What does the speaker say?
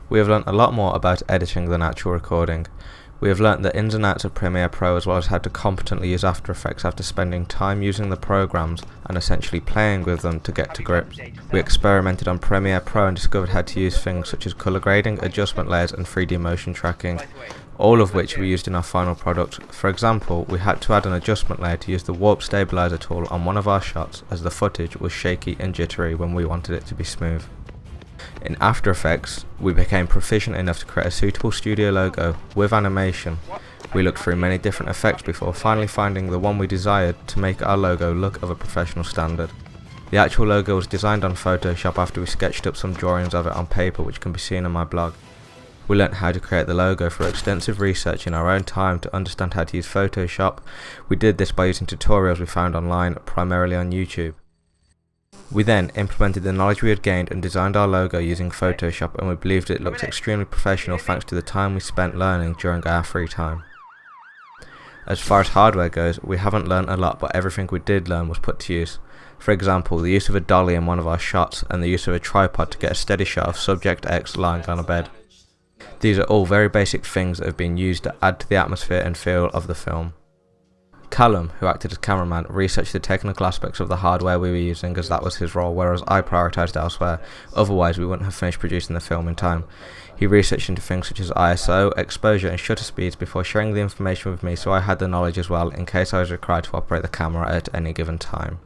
We have learnt a lot more about editing than actual recording. We have learnt the ins and outs of Premiere Pro as well as how to competently use After Effects after spending time using the programs and essentially playing with them to get to grips. We experimented on Premiere Pro and discovered how to use things such as colour grading, adjustment layers and 3D motion tracking, all of which we used in our final product. For example, we had to add an adjustment layer to use the warp stabilizer tool on one of our shots as the footage was shaky and jittery when we wanted it to be smooth. In After Effects, we became proficient enough to create a suitable studio logo with animation. We looked through many different effects before finally finding the one we desired to make our logo look of a professional standard. The actual logo was designed on Photoshop after we sketched up some drawings of it on paper, which can be seen on my blog. We learnt how to create the logo through extensive research in our own time to understand how to use Photoshop. We did this by using tutorials we found online, primarily on YouTube. We then implemented the knowledge we had gained and designed our logo using Photoshop, and we believed it looked extremely professional thanks to the time we spent learning during our free time. As far as hardware goes, we haven't learnt a lot, but everything we did learn was put to use. For example, the use of a dolly in one of our shots and the use of a tripod to get a steady shot of Subject X lying on a bed. These are all very basic things that have been used to add to the atmosphere and feel of the film. Callum, who acted as cameraman, researched the technical aspects of the hardware we were using as that was his role, whereas I prioritised elsewhere, otherwise we wouldn't have finished producing the film in time. He researched into things such as ISO, exposure and shutter speeds before sharing the information with me, so I had the knowledge as well in case I was required to operate the camera at any given time.